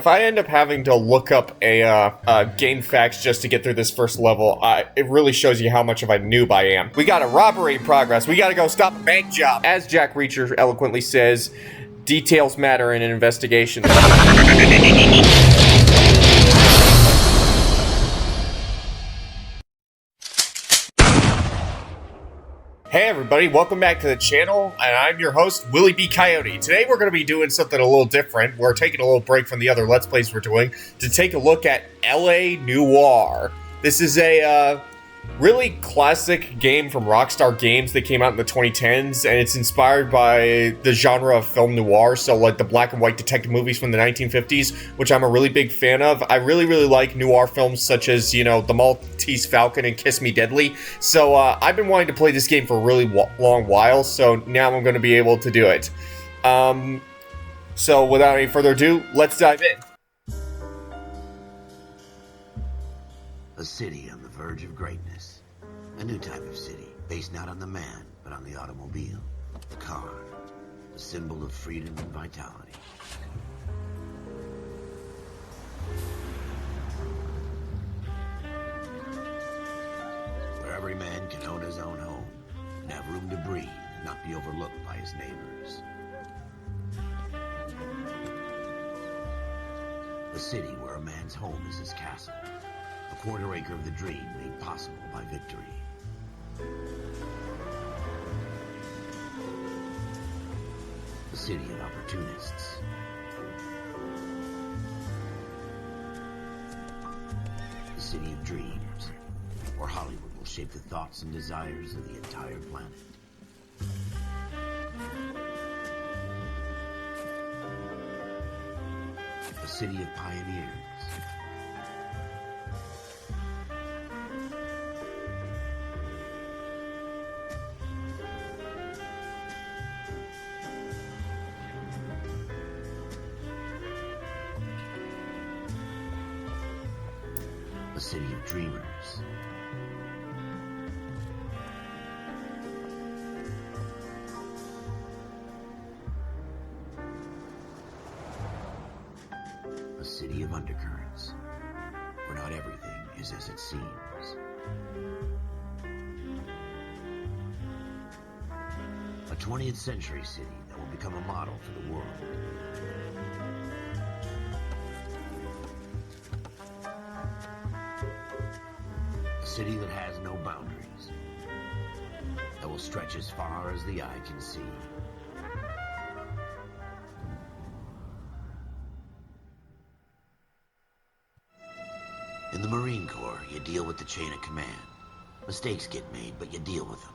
if I end up having to look up a game facts just to get through this first level, it really shows you how much of a noob I am. We got a robbery in progress. We gotta go stop a bank job. As Jack Reacher eloquently says, details matter in an investigation. Hey everybody, welcome back to the channel, and I'm your host, Willie B. Coyote. Today we're going to be doing something a little different. We're taking a little break from the other Let's Plays we're doing to take a look at LA Noire. This is a really classic game from Rockstar Games that came out in the 2010s, and it's inspired by the genre of film noir, so like the black and white detective movies from the 1950s, which I'm a really big fan of. I really like noir films such as, you know, The Maltese Falcon and Kiss Me Deadly, so I've been wanting to play this game for a really long while, so now I'm going to be able to do it. So without any further ado, let's dive in. A city on the verge of greatness. A new type of city, based not on the man, but on the automobile. The car. The symbol of freedom and vitality. Where every man can own his own home, and have room to breathe, and not be overlooked by his neighbors. A city where a man's home is his castle. A quarter acre of the dream made possible by victory. A city of opportunists. A city of dreams, where Hollywood will shape the thoughts and desires of the entire planet. A city of pioneers. A city of dreamers. A city of undercurrents, where not everything is as it seems. A 20th century city that will become a model for the world. A city that has no boundaries, that will stretch as far as the eye can see. In the Marine Corps, you deal with the chain of command. Mistakes get made, but you deal with them.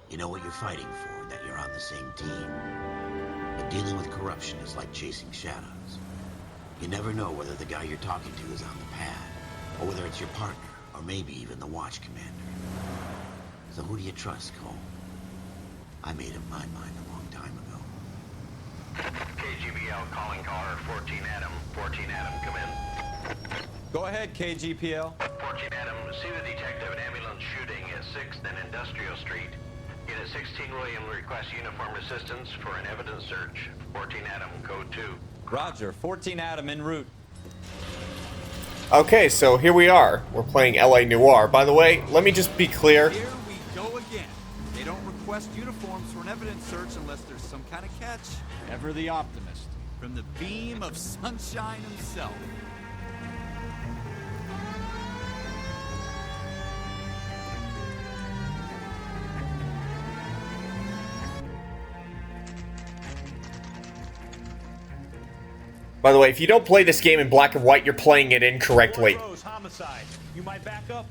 You know what you're fighting for, that you're on the same team. But dealing with corruption is like chasing shadows. You never know whether the guy you're talking to is on the pad, or whether it's your partner, or maybe even the watch commander. So who do you trust, Cole? I made up my mind a long time ago. KGBL calling caller 14 Adam. 14 Adam, come in. Go ahead, KGPL. 14 Adam, see the detective, an ambulance shooting at 6th and Industrial Street. Unit 16 William requests uniformed assistance for an evidence search. 14 Adam, code 2. Roger, 14 Adam en route. Okay, so here we are. We're playing LA Noire. By the way, let me just be clear. Here we go again. They don't request uniforms for an evidence search unless there's some kind of catch. Ever the optimist. From the beam of sunshine himself. By the way, if you don't play this game in black and white, you're playing it incorrectly. Homicide. You might back up?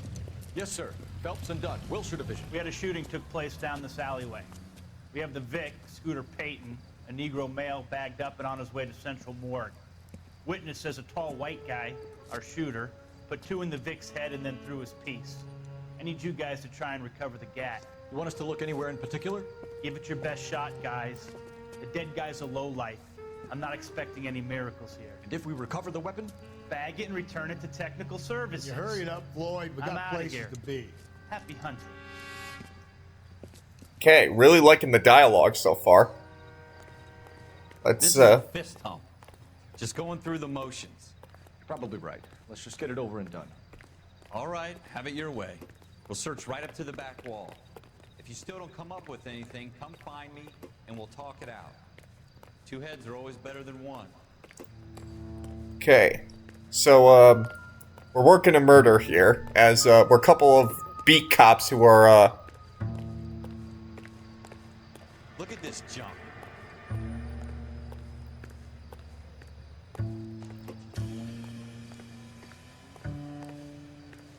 Yes, sir. Phelps and Dunn, Wilshire Division. We had a shooting took place down this alleyway. We have the Vic, Scooter Payton, a Negro male bagged up and on his way to Central Morgue. Witness says a tall white guy, our shooter, put 2 in the Vic's head and then threw his piece. I need you guys to try and recover the gat. You want us to look anywhere in particular? Give it your best shot, guys. The dead guy's a lowlife. I'm not expecting any miracles here. And if we recover the weapon? Bag it and return it to technical services. You hurry it up, Floyd. We I'm got outta places here. to be. Happy hunting. Okay, really liking the dialogue so far. This is a fist hump. Just going through the motions. You're probably right. Let's just get it over and done. All right, have it your way. We'll search right up to the back wall. If you still don't come up with anything, come find me and we'll talk it out. Two heads are always better than one. Okay. So, we're working a murder here, as, we're a couple of beat cops who are, Look at this junk.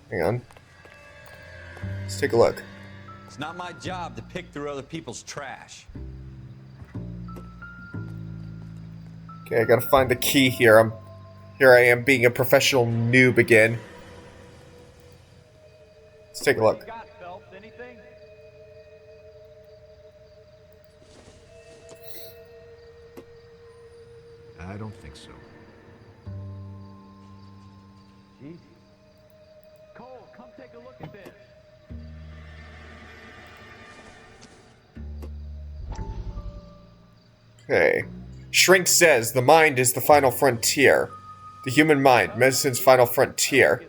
hang on. Let's take a look. It's not my job to pick through other people's trash. Okay, I gotta find the key here. Here I am being a professional noob again. Let's take a look. What you got, Phelps? Anything? I don't think so. Jeez. Cole, come take a look at this. Okay. Shrink says the mind is the final frontier. The human mind, medicine's final frontier.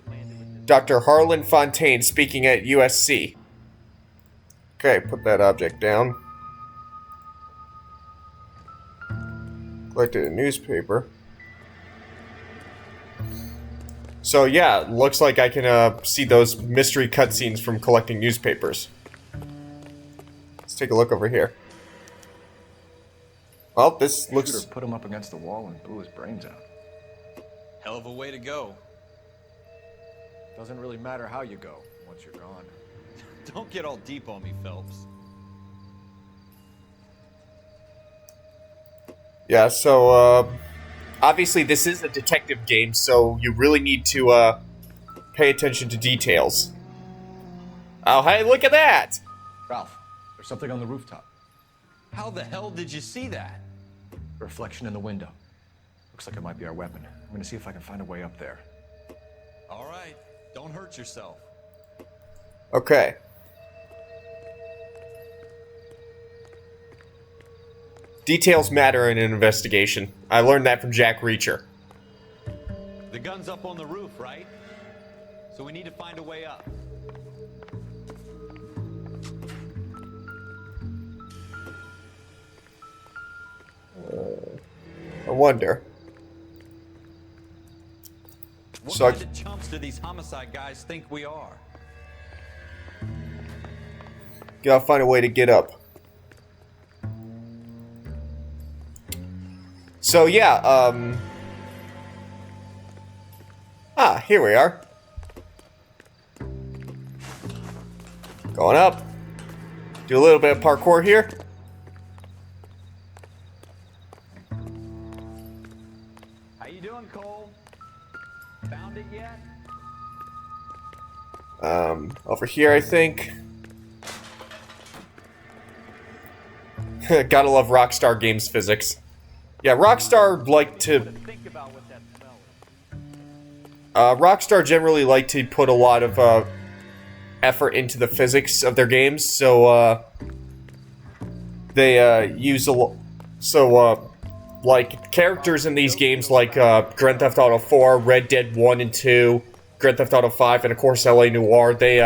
Dr. Harlan Fontaine speaking at USC. Okay, put that object down. Collected a newspaper. So yeah, looks like I can see those mystery cutscenes from collecting newspapers. Let's take a look over here. Well, this looks... Should've put him up against the wall and blew his brains out. Hell of a way to go. Doesn't really matter how you go once you're gone. Don't get all deep on me, Phelps. Yeah, so, obviously this is a detective game, so you really need to, pay attention to details. Oh, hey, look at that! Ralph, there's something on the rooftop. How the hell did you see that? A reflection in the window. Looks like it might be our weapon. I'm gonna see if I can find a way up there. All right, don't hurt yourself. Okay. Details matter in an investigation. I learned that from Jack Reacher. The gun's up on the roof, right? So we need to find a way up. I wonder. What So I- kind of chumps do these homicide guys think we are? Gotta find a way to get up. So yeah, here we are. Going up. Do a little bit of parkour here. How you doing, Cole? Found it yet? Over here, I think. Gotta love Rockstar Games physics. Yeah, Rockstar like to... Think about what that smell is. Rockstar generally like to put a lot of, effort into the physics of their games, so, they, use a lot... So, like, characters in these games like, Grand Theft Auto 4, Red Dead 1 and 2, Grand Theft Auto 5, and of course LA Noire, they,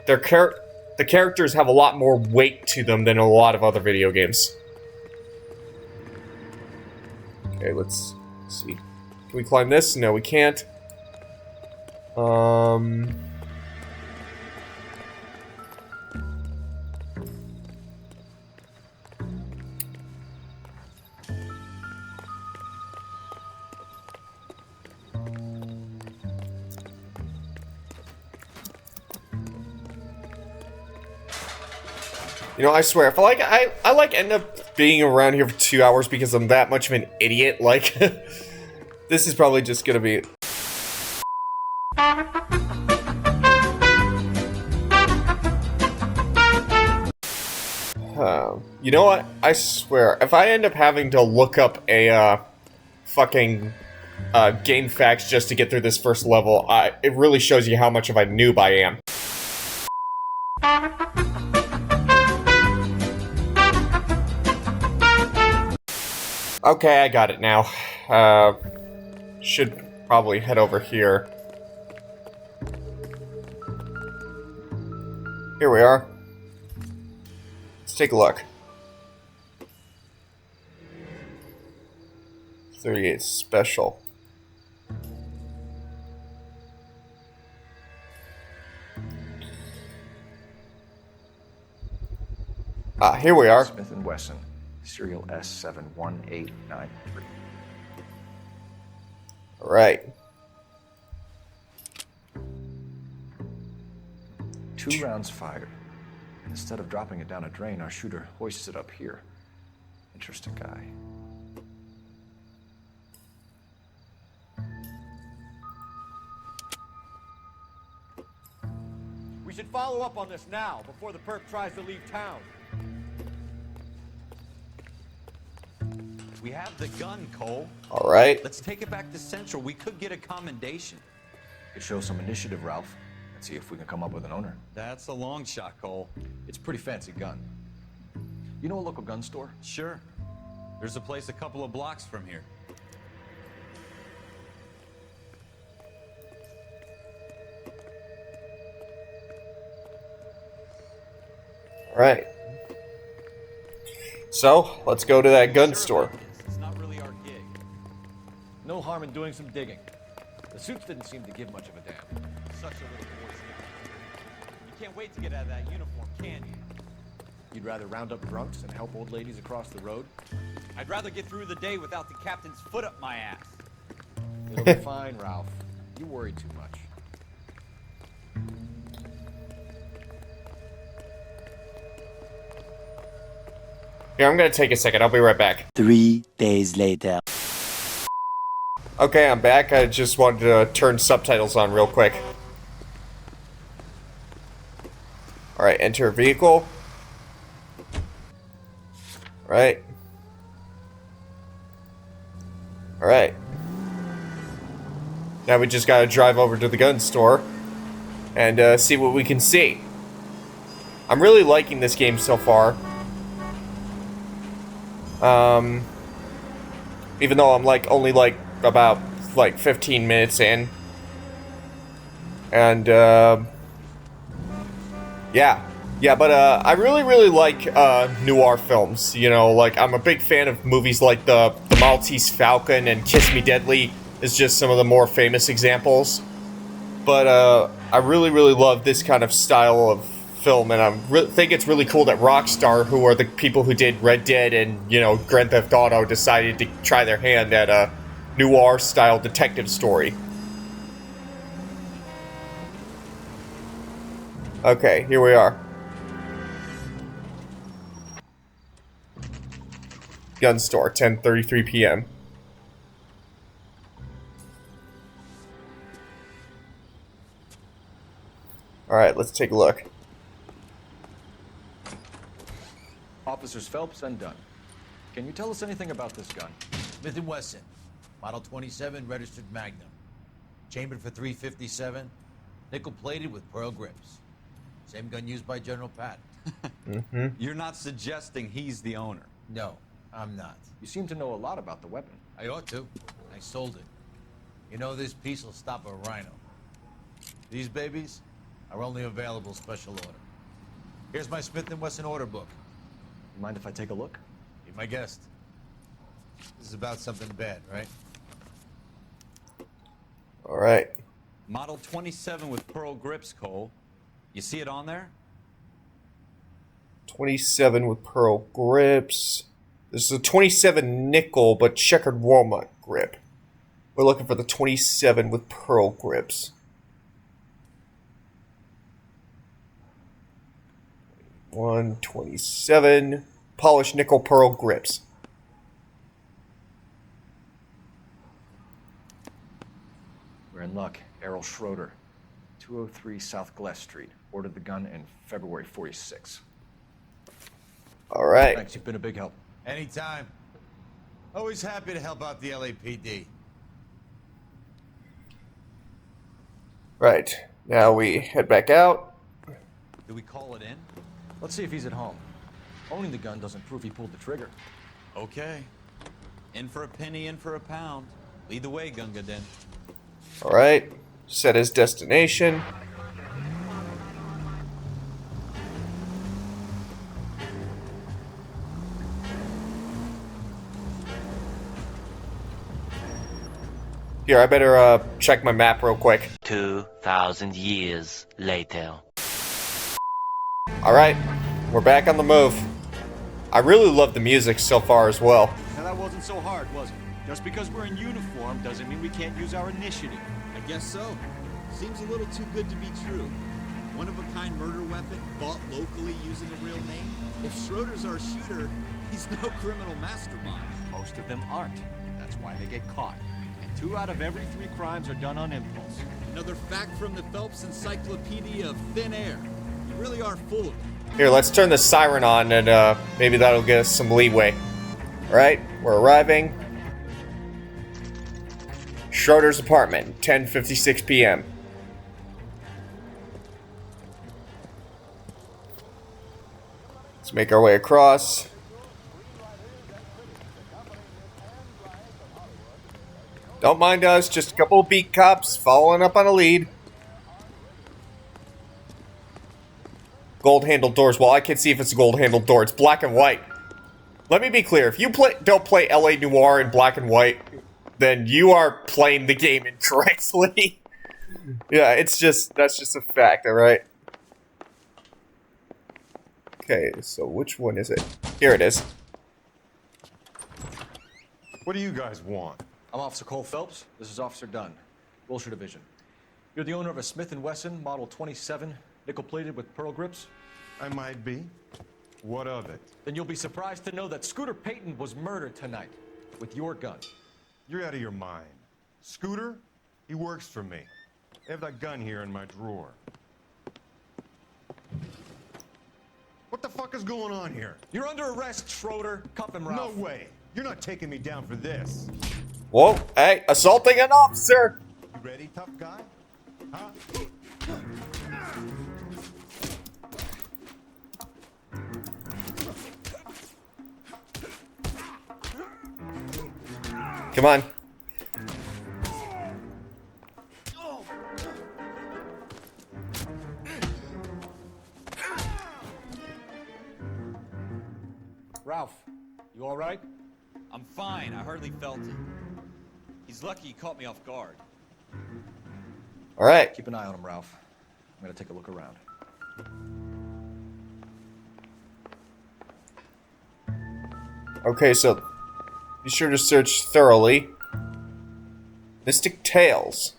the characters have a lot more weight to them than a lot of other video games. Okay, let's see. Can we climb this? No, we can't. You know, I swear, if I like end up being around here for 2 hours because I'm that much of an idiot, like, this is probably just gonna be... You know what? I swear, if I end up having to look up a, fucking, game facts just to get through this first level, it really shows you how much of a noob I am. Okay, I got it now. Should probably head over here. Here we are. Let's take a look. 38 special. Ah, here we are. Smith & Wesson, serial S71893. All right. 2 rounds fired. And instead of dropping it down a drain, our shooter hoists it up here. Interesting guy. We should follow up on this now, before the perp tries to leave town. We have the gun, Cole. All right. Let's take it back to Central. We could get a commendation. Could show some initiative, Ralph, and see if we can come up with an owner. That's a long shot, Cole. It's a pretty fancy gun. You know a local gun store? Sure. There's a place a couple of blocks from here. All right. So, let's go to that gun store. It's not really our gig. No harm in doing some digging. The suits didn't seem to give much of a damn. Such a little Boy Scout. You can't wait to get out of that uniform, can you? You'd rather round up drunks and help old ladies across the road? I'd rather get through the day without the captain's foot up my ass. It'll be fine, Ralph. You worry too much. Here, I'm gonna take a second. I'll be right back. 3 days later. Okay, I'm back. I just wanted to turn subtitles on real quick. Alright, enter vehicle. Alright. Alright. Now we just gotta drive over to the gun store and see what we can see. I'm really liking this game so far. Even though I'm only about 15 minutes in. And yeah, but I really like noir films. You know, I'm a big fan of movies like the Maltese Falcon and Kiss Me Deadly is just some of the more famous examples. But I really love this kind of style of film, and I think it's really cool that Rockstar, who are the people who did Red Dead and, Grand Theft Auto, decided to try their hand at a noir-style detective story. Okay, here we are. Gun store, 10:33 p.m. Alright, let's take a look. Officers Phelps and Dunn. Can you tell us anything about this gun? Smith & Wesson, Model 27, registered Magnum. Chambered for .357, nickel-plated with pearl grips. Same gun used by General Patton. You're not suggesting he's the owner? No, I'm not. You seem to know a lot about the weapon. I ought to. I sold it. You know, this piece will stop a rhino. These babies are only available special order. Here's my Smith & Wesson order book. You mind if I take a look? Be my guest. This is about something bad, right? Alright. Model 27 with pearl grips, Cole. You see it on there? 27 with pearl grips. This is a 27 nickel, but checkered walnut grip. We're looking for the 27 with pearl grips. 127 polished nickel pearl grips. We're in luck. Errol Schroeder, 203 South Glass Street. Ordered the gun in February '46. All right. Thanks, you've been a big help. Anytime. Always happy to help out the LAPD. Right. Now we head back out. Do we call it in? Let's see if he's at home. Owning the gun doesn't prove he pulled the trigger. Okay. In for a penny, in for a pound. Lead the way, Gunga Din. Alright. Set his destination. Here, I better check my map real quick. 2,000 years later. Alright, we're back on the move. I really love the music so far as well. Now that wasn't so hard, was it? Just because we're in uniform doesn't mean we can't use our initiative. I guess so. Seems a little too good to be true. One-of-a-kind murder weapon bought locally using a real name? If Schroeder's our shooter, he's no criminal mastermind. Most of them aren't. That's why they get caught. And 2 out of every 3 crimes are done on impulse. Another fact from the Phelps Encyclopedia of Thin Air. You really are full of it. Here, let's turn the siren on and maybe that'll get us some leeway. Alright, we're arriving. Schroeder's apartment, 10:56 p.m. Let's make our way across. Don't mind us, just a couple of beat cops following up on a lead. Gold-handled doors. Well, I can't see if it's a gold-handled door. It's black and white. Let me be clear. If you don't play LA Noire in black and white, then you are playing the game incorrectly. Yeah, that's just a fact, alright? Okay, so which one is it? Here it is. What do you guys want? I'm Officer Cole Phelps. This is Officer Dunn, Wilshire Division. You're the owner of a Smith & Wesson Model 27, nickel-plated with pearl grips? I might be. What of it? Then you'll be surprised to know that Scooter Payton was murdered tonight with your gun. You're out of your mind. Scooter? He works for me. I have that gun here in my drawer. What the fuck is going on here? You're under arrest, Schroeder. Cuff him, Ralph. No way. You're not taking me down for this. Whoa, hey, assaulting an officer! You ready, tough guy? Huh? Come on. Ralph, you all right? I'm fine. I hardly felt it. He's lucky he caught me off guard. All right. Keep an eye on him, Ralph. I'm gonna take a look around. Okay, so be sure to search thoroughly. Mystic Tales.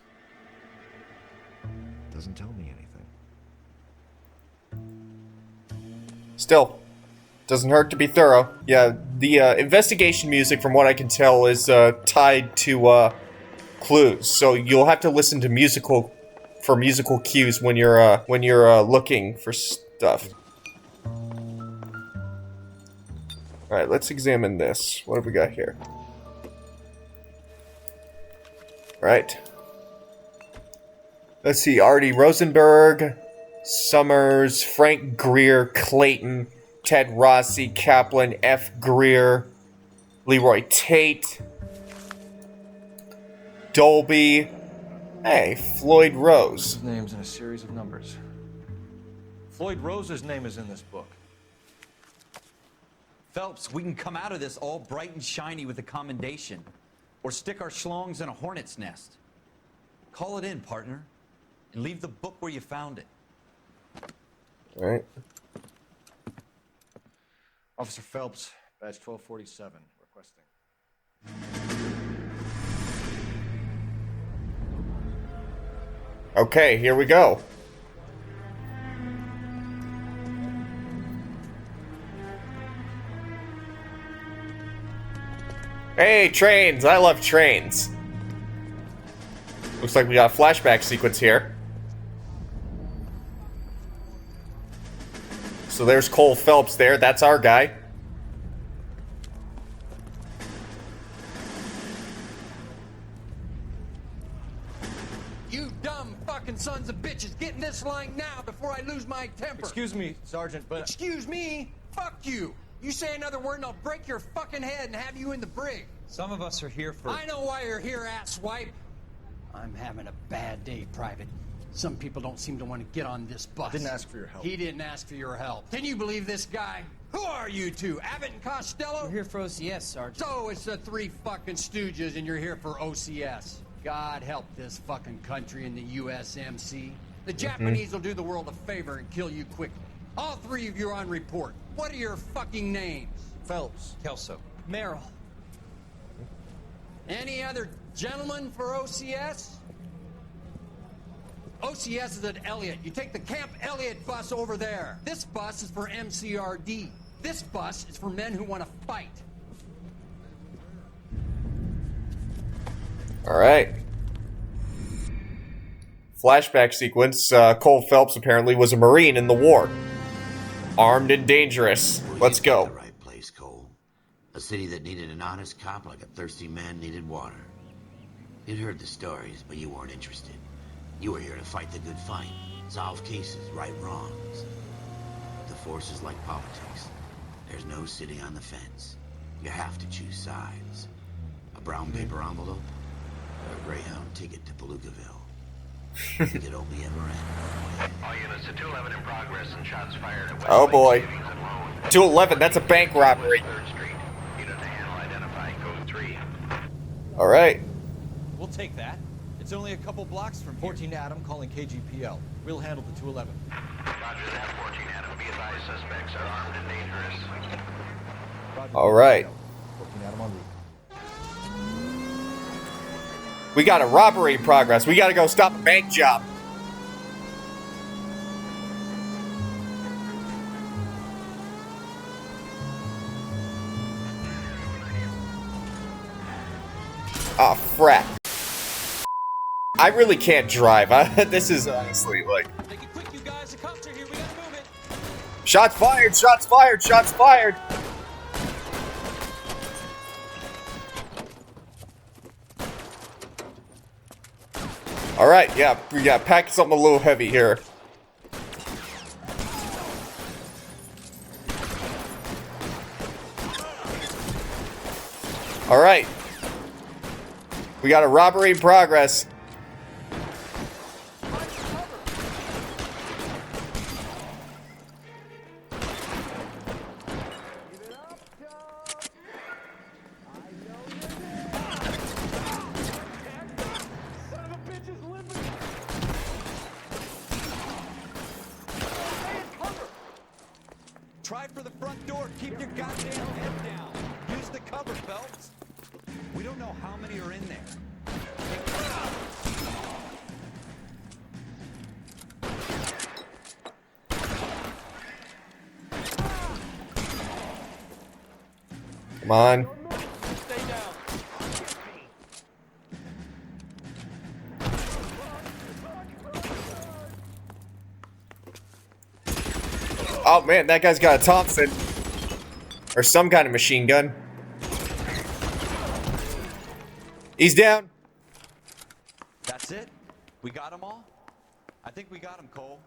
Doesn't tell me anything. Still, doesn't hurt to be thorough. Yeah, the investigation music, from what I can tell, is tied to clues. So you'll have to listen to musical cues when you're looking for stuff. All right, let's examine this. What have we got here? All right. Let's see. Artie Rosenberg, Summers, Frank Greer, Clayton, Ted Rossi, Kaplan, F. Greer, Leroy Tate, Dolby. Hey, Floyd Rose. His name's in a series of numbers. Floyd Rose's name is in this book. Phelps, we can come out of this all bright and shiny with a commendation. Or stick our schlongs in a hornet's nest. Call it in, partner. And leave the book where you found it. All right. Officer Phelps, badge 1247, requesting. Okay, here we go. Hey, trains! I love trains. Looks like we got a flashback sequence here. So there's Cole Phelps there. That's our guy. You dumb fucking sons of bitches, get in this line now before I lose my temper. Excuse me, Sergeant, but... Excuse me? Fuck you. You say another word and I'll break your fucking head and have you in the brig. Some of us are here for... I know why you're here, asswipe. I'm having a bad day, Private. Some people don't seem to want to get on this bus. I didn't ask for your help. He didn't ask for your help. Can you believe this guy? Who are you two? Abbott and Costello? We're here for OCS, Sergeant. So it's the three fucking stooges and you're here for OCS. God help this fucking country and the USMC. The Japanese will do the world a favor and kill you quickly. All three of you are on report. What are your fucking names? Phelps. Kelso. Merrill. Any other gentlemen for OCS? OCS is at Elliott. You take the Camp Elliott bus over there. This bus is for MCRD. This bus is for men who want to fight. All right. Flashback sequence. Cole Phelps apparently was a Marine in the war. Armed and dangerous. Let's go. The right place, Cole. A city that needed an honest cop like a thirsty man needed water. You'd heard the stories, but you weren't interested. You were here to fight the good fight, solve cases, right wrongs. The force is like politics. There's no sitting on the fence. You have to choose sides. A brown paper envelope, or a Greyhound ticket to Palookaville. Think it only ever end. All units to 211 in progress and shots fired at West Oh Lake boy. Savings and Loan. 211, that's a bank robbery. 3rd Street. Unit to handle identified code 3. All right. We'll take that. It's only a couple blocks from here. 14 Adam calling KGPL. We'll handle the 211. Roger that, 14 Adam. Be advised, suspects are armed and dangerous. Roger. All right. 14 Adam en route. We got a robbery in progress. We got to go stop a bank job. Oh, crap. I really can't drive. This is honestly like... Make it quick, you guys. The cops are here. We gotta move it. Shots fired! Shots fired! Shots fired! All right, yeah, we got pack something a little heavy here. All right, we got a robbery in progress. Try for the front door. Keep your goddamn head down. Use the cover, Phelps. We don't know how many are in there. Come on. Stay down. Oh man, that guy's got a Thompson. Or some kind of machine gun. He's down. That's it? We got them all? I think we got them, Cole.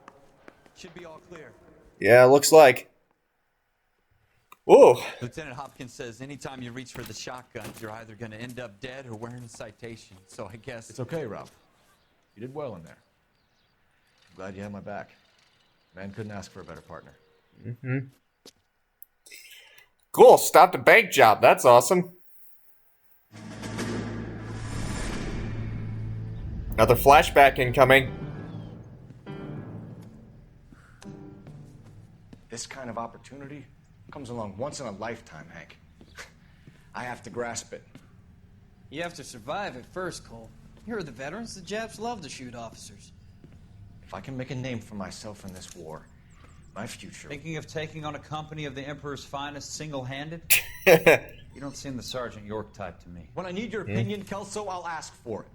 Should be all clear. Yeah, looks like. Ooh. Lieutenant Hopkins says anytime you reach for the shotgun, you're either going to end up dead or wearing a citation. So I guess... It's okay, Ralph. You did well in there. I'm glad you had my back. Man couldn't ask for a better partner. Mm-hmm. Cool, stopped a bank job. That's awesome. Another flashback incoming. This kind of opportunity comes along once in a lifetime, Hank. I have to grasp it. You have to survive at first, Cole. You're the veterans. The Japs love to shoot officers. If I can make a name for myself in this war, my future... Thinking of taking on a company of the Emperor's finest single-handed? You don't seem the Sergeant York type to me. When I need your opinion, Kelso, I'll ask for it.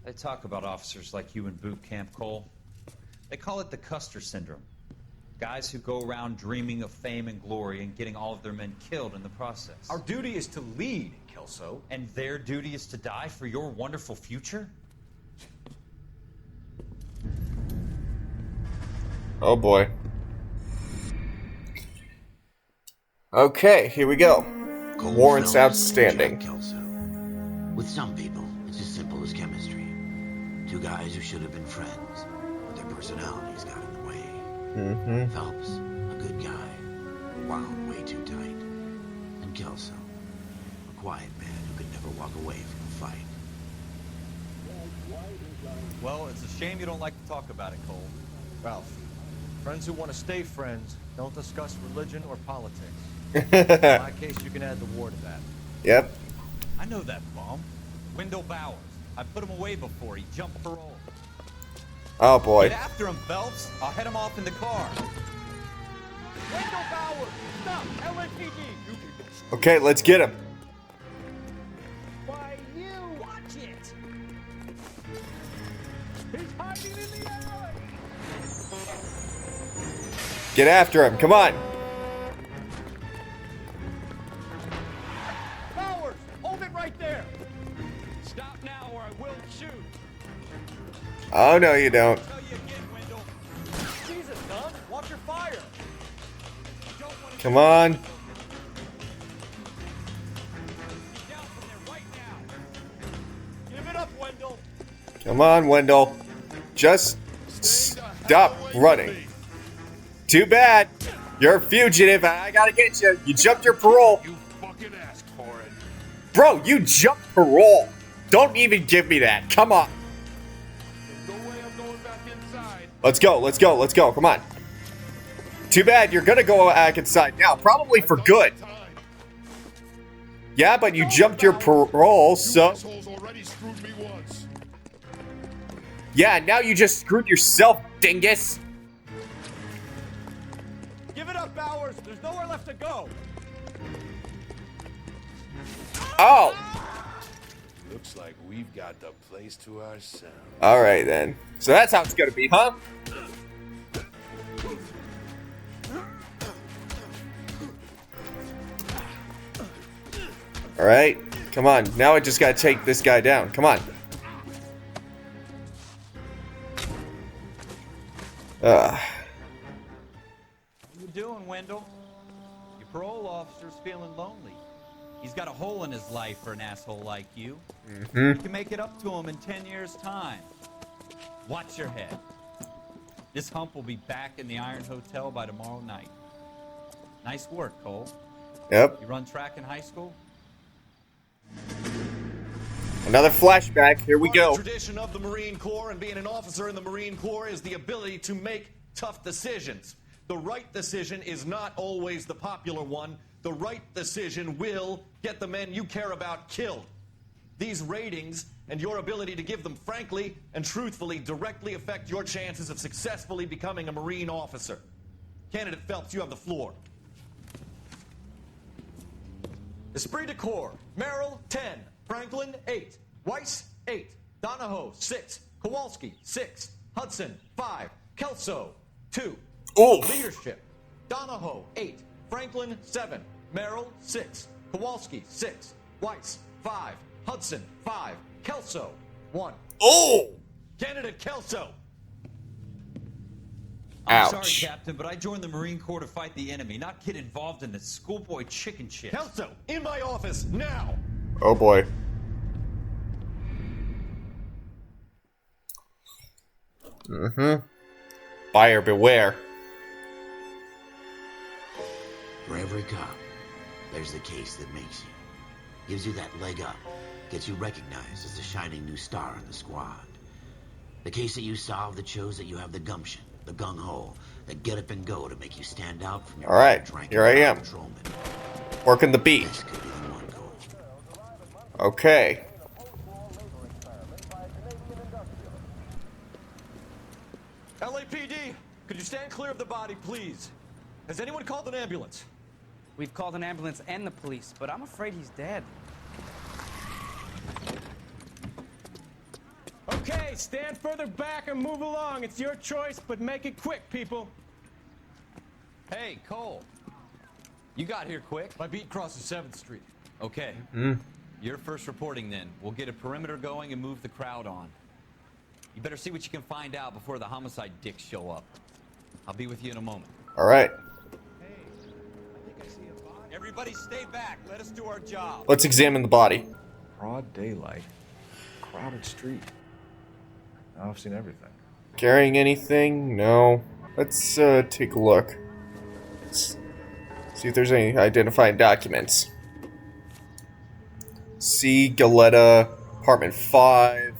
They talk about officers like you in boot camp, Cole. They call it the Custer Syndrome. Guys who go around dreaming of fame and glory and getting all of their men killed in the process. Our duty is to lead, Kelso. And their duty is to die for your wonderful future? Oh boy. Okay, here we go. Cold Warrants films, outstanding. Jack Kelso. With some people, it's as simple as was chemistry. Two guys who should have been friends, but their personalities got in the way. Phelps, a good guy, wound way too tight. And Kelso, a quiet man who could never walk away from a fight. Well, it's a shame you don't like to talk about it, Cole. Ralph, friends who want to stay friends don't discuss religion or politics. In my case, you can add the war to that. Yep. I know that bum. Wendell Bowers. I put him away before he jumped parole. Oh boy. Get after him, Phelps. I'll head him off in the car. Wendell Bowers! Stop! LAPD! Okay, let's get him. Why, you! Watch it! He's hiding in the alley! Get after him. Come on. Bowers! Hold it right there! Stop now or I will shoot! Oh, no, you don't. Jesus, son! Watch your fire! Come on. Give it up, Wendell! Come on, Wendell. Just stop running. Too bad. You're a fugitive. I gotta get you. You jumped your parole. You fucking asked for it. Bro, you jumped parole. Don't even give me that. Come on. No way I'm going back inside. Let's go. Let's go. Let's go. Come on. Too bad you're gonna go back inside now. Probably for good. Yeah, but you jumped your parole, so... Already screwed me once. Yeah, now you just screwed yourself, dingus. Give it up, Bowers! There's nowhere left to go! Oh! Looks like we've got the place to ourselves. Alright then. So that's how it's gonna be, huh? Alright. Come on. Now I just gotta take this guy down. Come on. What you doing, Wendell? Your parole officer's feeling lonely. He's got a hole in his life for an asshole like you. You can make it up to him in 10 years' time. Watch your head. This hump will be back in the Iron Hotel by tomorrow night. Nice work, Cole. Yep. You run track in high school? Another flashback. Here we go. The tradition of the Marine Corps and being an officer in the Marine Corps is the ability to make tough decisions. The right decision is not always the popular one. The right decision will get the men you care about killed. These ratings and your ability to give them frankly and truthfully directly affect your chances of successfully becoming a Marine officer. Candidate Phelps, you have the floor. Esprit de Corps, Merrill, 10. Franklin, 8. Weiss, 8. Donahoe, 6. Kowalski, 6. Hudson, 5. Kelso, 2. Oof. Leadership, Donahoe, 8. Franklin, 7. Merrill, 6. Kowalski, 6. Weiss, 5. Hudson, 5. Kelso, 1. Oh! Candidate Kelso. I'm sorry, Ouch. Captain, but I joined the Marine Corps to fight the enemy, not get involved in this schoolboy chicken shit. Kelso, in my office, now! Oh boy. Buyer beware. For every cop, there's the case that makes you. Gives you that leg up. Gets you recognized as the shining new star in the squad. The case that you solve that shows that you have the gumption, the gung-ho, the get up and go to make you stand out from your Alright, here I am. patrolman. Working the beat. This could be the one goal. Okay. LAPD, could you stand clear of the body, please? Has anyone called an ambulance? We've called an ambulance and the police, but I'm afraid he's dead. Okay, stand further back and move along. It's your choice, but make it quick, people. Hey, Cole. You got here quick. My beat crosses 7th Street. Okay. You're first reporting then. We'll get a perimeter going and move the crowd on. You better see what you can find out before the homicide dicks show up. I'll be with you in a moment. Alright. Everybody stay back. Let us do our job. Let's examine the body. Broad daylight. crowded street. Now I've seen everything. Carrying anything? No. Let's take a look. Let's see if there's any identifying documents. C. Galetta, apartment 5,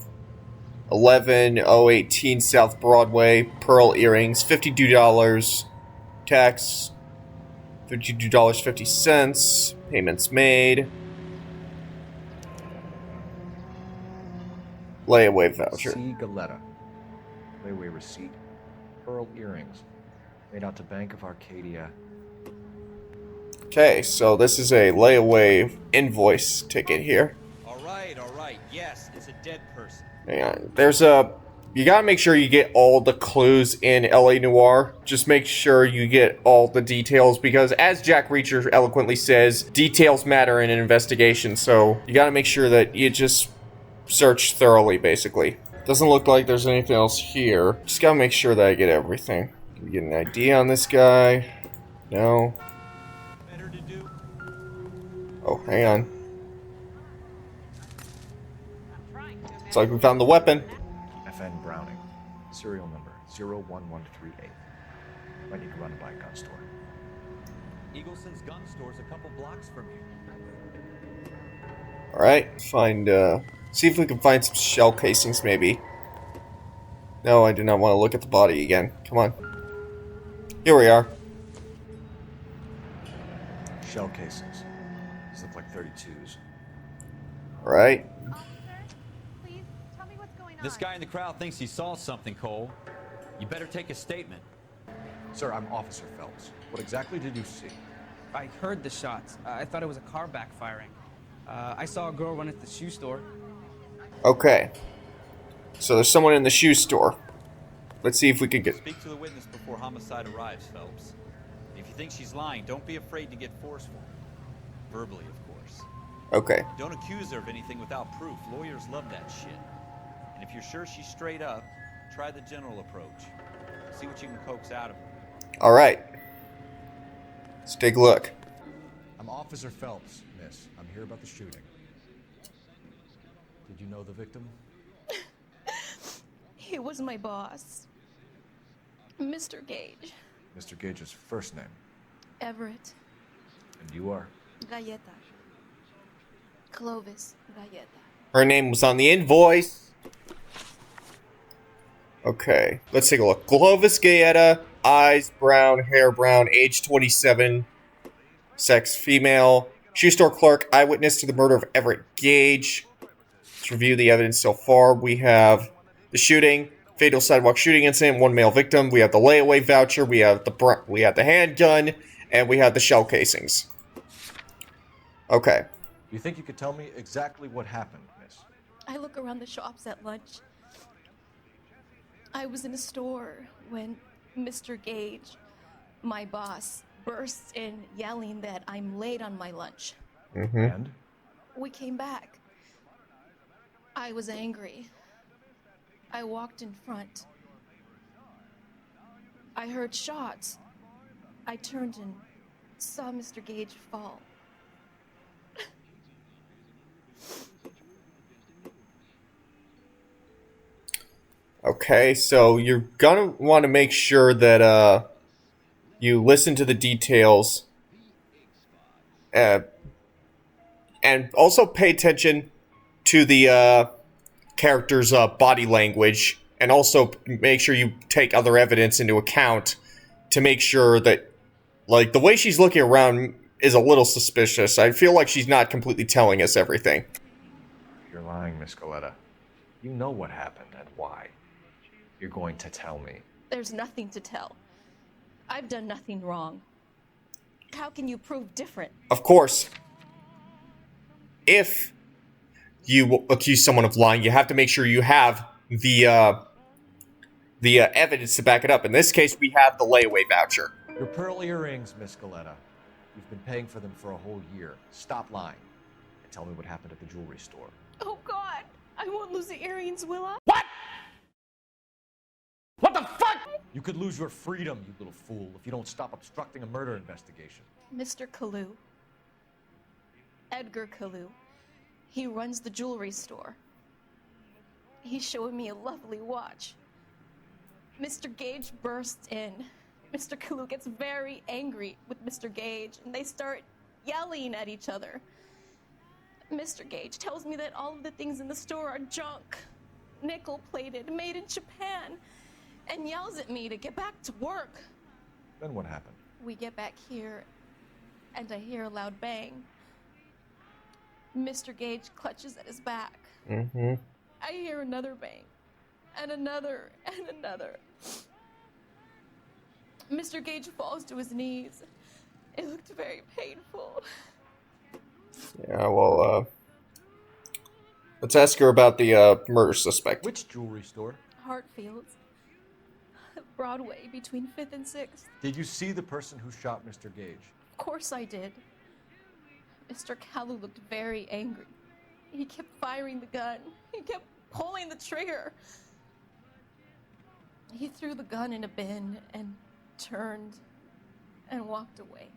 11018 South Broadway, pearl earrings, $52, tax, $52.50, payments made, layaway voucher. C. Galetta, layaway receipt, pearl earrings, made out to Bank of Arcadia. Okay, so this is a layaway invoice ticket here. All right, yes, it's a dead person. Hang on. There's a... You gotta make sure you get all the clues in LA Noire. Just make sure you get all the details, because as Jack Reacher eloquently says, details matter in an investigation, so you gotta make sure that you just search thoroughly, basically. Doesn't look like there's anything else here. Just gotta make sure that I get everything. Can we get an ID on this guy? No. Oh, hang on. Looks like we found the weapon. FN Browning, serial number 01138. Might need to run it by a gun store. Eagleson's gun store's a couple blocks from here. Alright, find, see if we can find some shell casings, maybe. No, I do not want to look at the body again. Come on. Here we are. Shell casings. These look like 32s. Alright. This guy in the crowd thinks he saw something, Cole. You better take a statement. Sir, I'm Officer Phelps. What exactly did you see? I heard the shots. I thought it was a car backfiring. I saw a girl run at the shoe store. Okay. So there's someone in the shoe store. Let's see if we can get... Speak to the witness before homicide arrives, Phelps. If you think she's lying, don't be afraid to get forceful. Verbally, of course. Okay. Don't accuse her of anything without proof. Lawyers love that shit. And if you're sure she's straight up, try the general approach. See what you can coax out of her. Alright. Let's take a look. I'm Officer Phelps, miss. I'm here about the shooting. Did you know the victim? He was my boss. Mr. Gage. Mr. Gage's first name. Everett. And you are? Galleta. Clovis Galleta. Her name was on the invoice. Okay, let's take a look. Clovis Galleta, eyes brown, hair brown, age 27, sex female, shoe store clerk, eyewitness to the murder of Everett Gage. Let's review the evidence so far. We have the shooting, fatal sidewalk shooting incident, one male victim. We have the layaway voucher. We have the handgun, and we have the shell casings. Okay. You think you could tell me exactly what happened, miss? I look around the shops at lunch. I was in a store when Mr. Gage, my boss, bursts in yelling that I'm late on my lunch. And? We came back. I was angry. I walked in front. I heard shots. I turned and saw Mr. Gage fall. Okay, so you're gonna want to make sure that you listen to the details, and also pay attention to the character's body language, and also make sure you take other evidence into account to make sure that, like, the way she's looking around is a little suspicious. I feel like she's not completely telling us everything. You're lying, Miss Galleta. You know what happened and why. You're going to tell me. There's nothing to tell. I've done nothing wrong. How can you prove different? Of course, if you accuse someone of lying, you have to make sure you have the evidence to back it up. In this case, we have the layaway voucher. Your pearl earrings, Miss Galleta. You've been paying for them for a whole year. Stop lying and tell me what happened at the jewelry store. Oh, God. I won't lose the earrings, will I? What? What the fuck? You could lose your freedom, you little fool, if you don't stop obstructing a murder investigation. Mr. Kalu. Edgar Kalu. He runs the jewelry store. He's showing me a lovely watch. Mr. Gage bursts in. Mr. Kalu gets very angry with Mr. Gage, and they start yelling at each other. Mr. Gage tells me that all of the things in the store are junk, nickel-plated, made in Japan, and yells at me to get back to work. Then what happened? We get back here, and I hear a loud bang. Mr. Gage clutches at his back. Mm-hmm. I hear another bang, and another, and another. Mr. Gage falls to his knees. It looked very painful. Yeah, well, let's ask her about the murder suspect. Which jewelry store? Hartfield's. Broadway, between 5th and 6th. Did you see the person who shot Mr. Gage? Of course I did. Mr. Kalu looked very angry. He kept firing the gun. He kept pulling the trigger. He threw the gun in a bin and turned and walked away.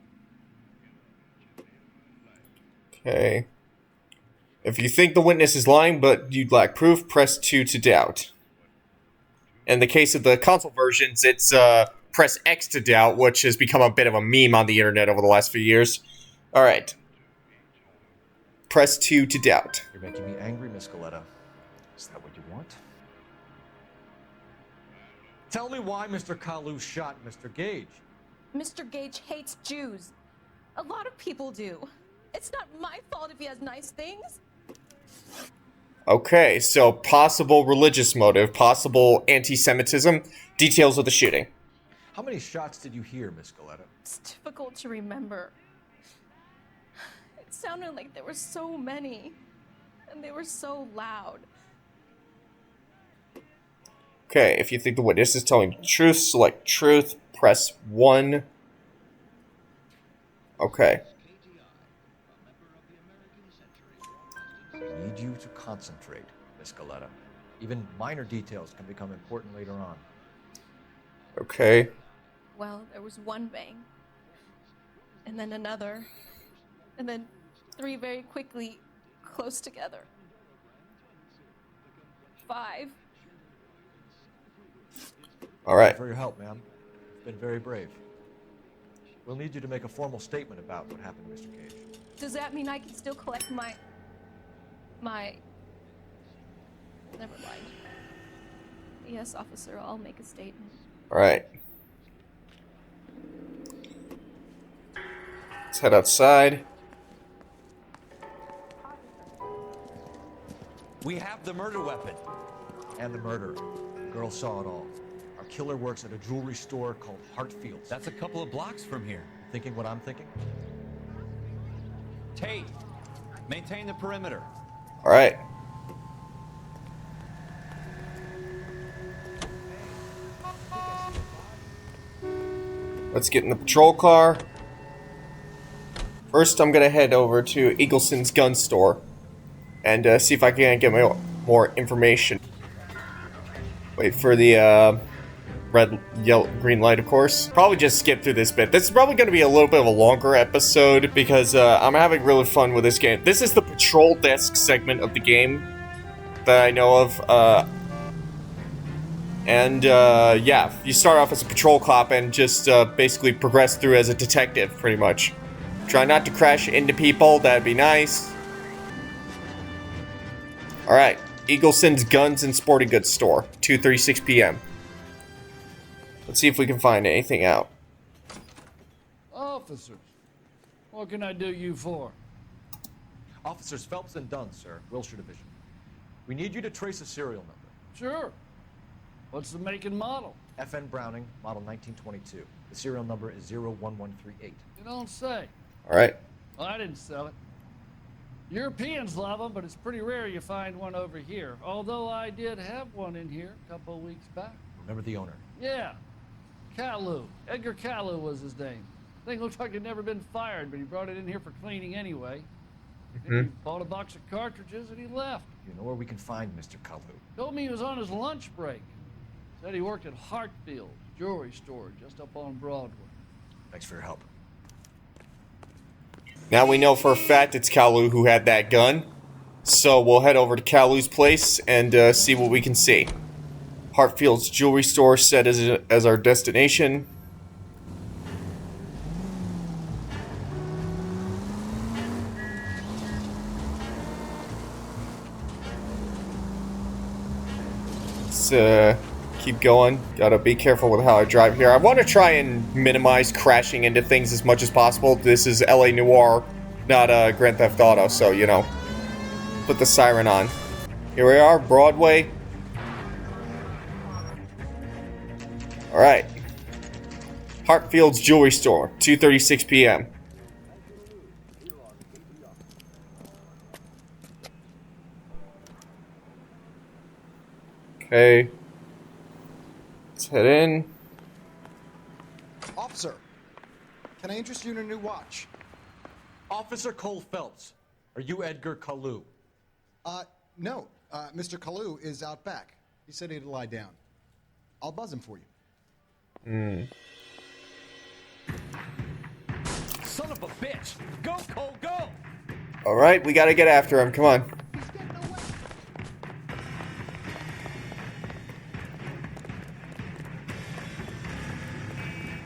Okay. If you think the witness is lying but you'd lack proof, press 2 to doubt. In the case of the console versions, it's press X to doubt, which has become a bit of a meme on the internet over the last few years. Alright. Press 2 to doubt. You're making me angry, Miss Galetta. Is that what you want? Tell me why Mr. Kalu shot Mr. Gage. Mr. Gage hates Jews. A lot of people do. It's not my fault if he has nice things. Okay, so possible religious motive, possible anti-Semitism, details of the shooting. How many shots did you hear, Miss Galetta? It's difficult to remember. It sounded like there were so many, and they were so loud. Okay, if you think the witness is telling the truth, select truth, press 1. Okay. I need you to concentrate, Miss Galetta. Even minor details can become important later on. Okay. Well, there was one bang, and then another, and then 3 very quickly, close together. 5. All right. For your help, ma'am. You've been very brave. We'll need you to make a formal statement about what happened to Mr. Gage. Does that mean I can still collect my... Never mind. Yes, officer, I'll make a statement. All right. Let's head outside. We have the murder weapon. And the murderer. The girl saw it all. Our killer works at a jewelry store called Hartfield's. That's a couple of blocks from here. Thinking what I'm thinking? Tate, maintain the perimeter. All right. Let's get in the patrol car. First, I'm going to head over to Eagleson's gun store and see if I can get more information. Wait for the red, yellow, green light, of course. Probably just skip through this bit. This is probably going to be a little bit of a longer episode because I'm having really fun with this game. This is the patrol desk segment of the game that I know of. Yeah, you start off as a patrol cop and just basically progress through as a detective, pretty much. Try not to crash into people, that'd be nice. Alright, Eagleson's Guns and Sporting Goods Store, 2:36 p.m. Let's see if we can find anything out. Officers, what can I do you for? Officers Phelps and Dunn, sir, Wilshire Division. We need you to trace a serial number. Sure. What's the make and model? FN Browning, model 1922. The serial number is 01138. You don't say. All right. Well, I didn't sell it. Europeans love them, but it's pretty rare you find one over here. Although I did have one in here a couple of weeks back. Remember the owner? Yeah. Kalu. Edgar Kalu was his name. Thing looked like he'd never been fired, but he brought it in here for cleaning anyway. He bought a box of cartridges and he left. You know where we can find Mr. Kalu? Told me he was on his lunch break. Said he worked at Hartfield's jewelry store just up on Broadway. Thanks for your help. Now we know for a fact it's Kalu who had that gun. So we'll head over to Kalu's place and see what we can see. Hartfield's jewelry store set as our destination. Let's keep going. Gotta be careful with how I drive here. I want to try and minimize crashing into things as much as possible. This is LA Noire, not Grand Theft Auto, so, you know, put the siren on. Here we are, Broadway. Alright. Hartfield's jewelry store, 2:36 p.m. Okay. Let's head in. Officer, can I interest you in a new watch? Officer Cole Phelps, are you Edgar Kalu? No. Mr. Kalu is out back. He said he'd lie down. I'll buzz him for you. Son of a bitch! Go, Cole, go! Alright, we gotta get after him. Come on.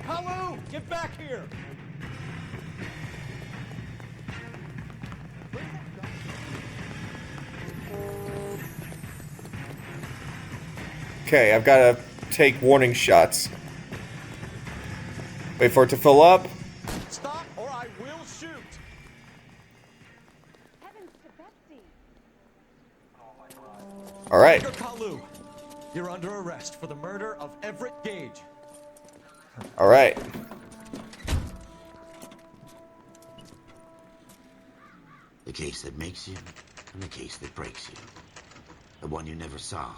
Kalu, get back here! Okay, I've gotta take warning shots. Wait for it to fill up. Stop or I will shoot! Alright. Edgar Kalu, you're under arrest for the murder of Everett Gage. Alright. The case that makes you, and the case that breaks you. The one you never solve.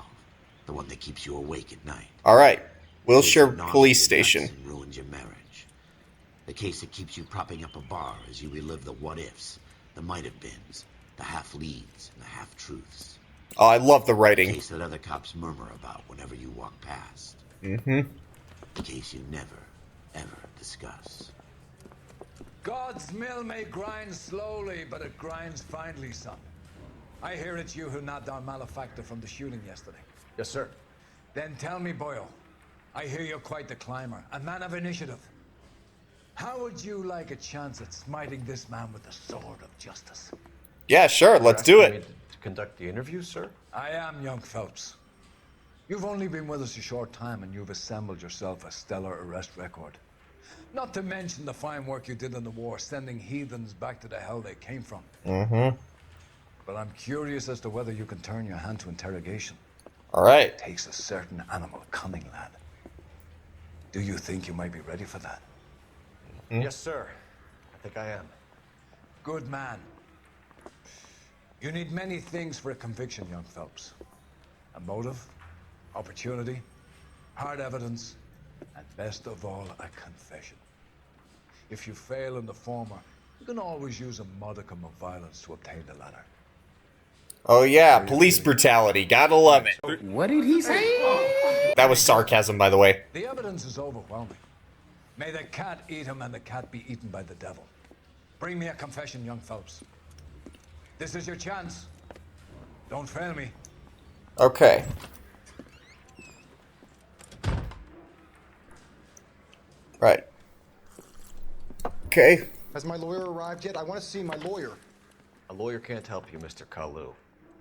The one that keeps you awake at night. Alright. Wilshire Police Station. And ruins your marriage. The case that keeps you propping up a bar as you relive the what-ifs, the might-have-beens, the half-leads, and the half-truths. Oh, I love the writing. The case that other cops murmur about whenever you walk past. Mm-hmm. The case you never, ever discuss. God's mill may grind slowly, but it grinds finely, son. I hear it's you who knocked down Malefactor from the shooting yesterday. Yes, sir. Then tell me, Boyle, I hear you're quite the climber, a man of initiative. How would you like a chance at smiting this man with the sword of justice? Yeah, sure, let's do it. To conduct the interview, sir? I am young Phelps. You've only been with us a short time and you've assembled yourself a stellar arrest record. Not to mention the fine work you did in the war, sending heathens back to the hell they came from. Mm-hmm. But I'm curious as to whether you can turn your hand to interrogation. Alright. It takes a certain animal cunning, lad. Do you think you might be ready for that? Yes, sir. I think I am. Good man. You need many things for a conviction, young Phelps. A motive, opportunity, hard evidence, and best of all, a confession. If you fail in the former, you can always use a modicum of violence to obtain the latter. Oh yeah, police brutality. Gotta love it. What did he say? That was sarcasm, by the way. The evidence is overwhelming. May the cat eat him and the cat be eaten by the devil. Bring me a confession, young Phelps. This is your chance. Don't fail me. Okay. Right. Okay. Has my lawyer arrived yet? I want to see my lawyer. A lawyer can't help you, Mr. Kalu.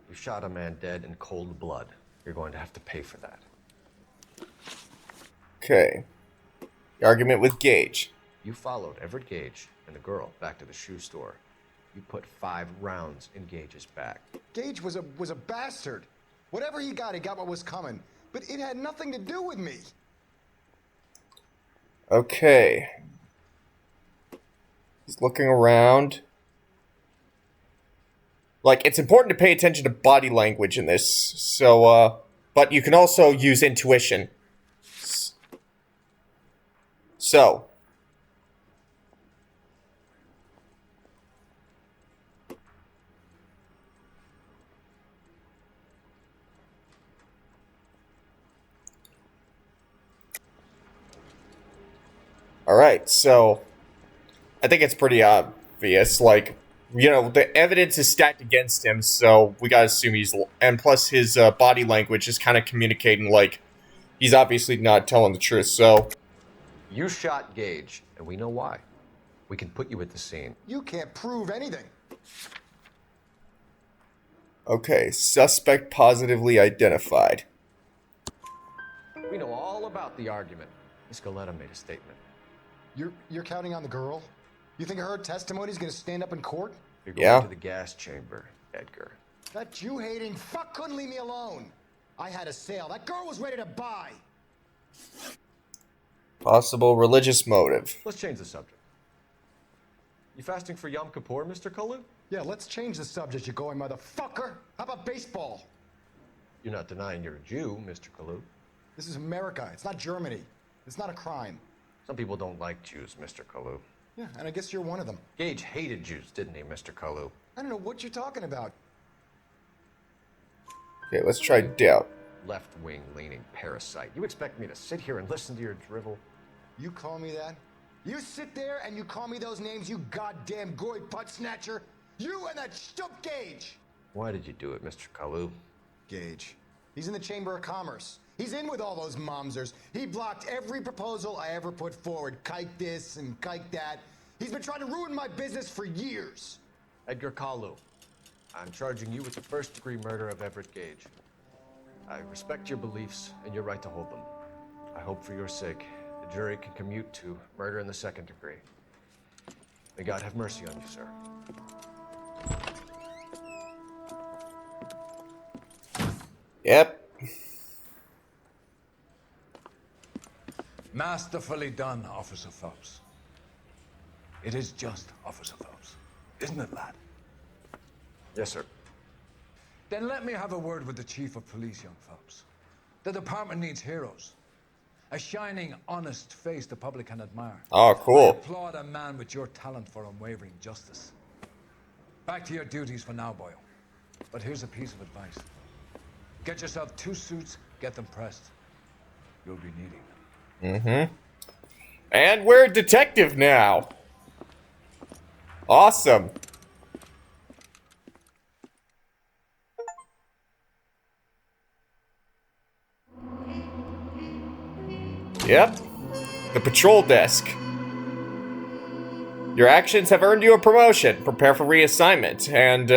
You shot a man dead in cold blood. You're going to have to pay for that. Okay. The argument with Gage. You followed Everett Gage and the girl back to the shoe store. You put 5 rounds in Gage's back. Gage was a bastard. Whatever he got what was coming. But it had nothing to do with me. Okay. He's looking around. Like, it's important to pay attention to body language in this. So, but you can also use intuition. So. Alright, so I think it's pretty obvious, like, you know, the evidence is stacked against him, so we gotta assume he's... And plus his body language is kind of communicating like he's obviously not telling the truth, so... You shot Gage, and we know why. We can put you at the scene. You can't prove anything. Okay, suspect positively identified. We know all about the argument. Miss Galetta made a statement. You're counting on the girl? You think her testimony's gonna stand up in court? You're going to the gas chamber, Edgar. That Jew-hating fuck couldn't leave me alone. I had a sale. That girl was ready to buy. Possible religious motive. Let's change the subject. You fasting for Yom Kippur, Mr. Kalu? Yeah, let's change the subject, you going motherfucker. How about baseball? You're not denying you're a Jew, Mr. Kalu. This is America. It's not Germany. It's not a crime. Some people don't like Jews, Mr. Kalu. Yeah, and I guess you're one of them. Gage hated Jews, didn't he, Mr. Kalu? I don't know what you're talking about. Okay, let's try doubt. Left-wing leaning parasite. You expect me to sit here and listen to your drivel? You call me that? You sit there and you call me those names, you goddamn goy putt snatcher? You and that stump Gage! Why did you do it, Mr. Kalu? Gage. He's in the Chamber of Commerce. He's in with all those momsers. He blocked every proposal I ever put forward. Kike this and kike that. He's been trying to ruin my business for years. Edgar Kalu, I'm charging you with the first-degree murder of Everett Gage. I respect your beliefs and your right to hold them. I hope for your sake the jury can commute to murder in the second degree. May God have mercy on you, sir. Yep. Masterfully done, Officer Phelps. It is just, Officer Phelps. Isn't it, lad? Yes, sir. Then let me have a word with the Chief of Police, young Phelps. The department needs heroes. A shining, honest face the public can admire. Oh, cool. I applaud a man with your talent for unwavering justice. Back to your duties for now, Boyle. But here's a piece of advice. Get yourself 2 suits, get them pressed. You'll be needing them. Mm-hmm. And we're a detective now. Awesome. Yep. The patrol desk. Your actions have earned you a promotion. Prepare for reassignment. And,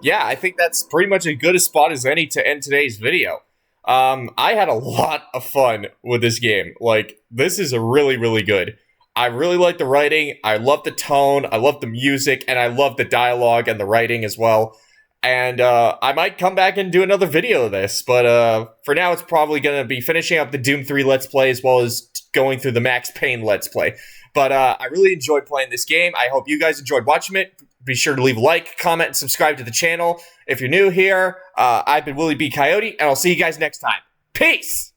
yeah, I think that's pretty much as good a spot as any to end today's video. I had a lot of fun with this game. Like, this is a really, really good. I really like the writing. I love the tone. I love the music. And I love the dialogue and the writing as well. And I might come back and do another video of this. But for now, it's probably going to be finishing up the Doom 3 Let's Play as well as going through the Max Payne Let's Play. But I really enjoyed playing this game. I hope you guys enjoyed watching it. Be sure to leave a like, comment, and subscribe to the channel. If you're new here, I've been Willie B. Coyote, and I'll see you guys next time. Peace!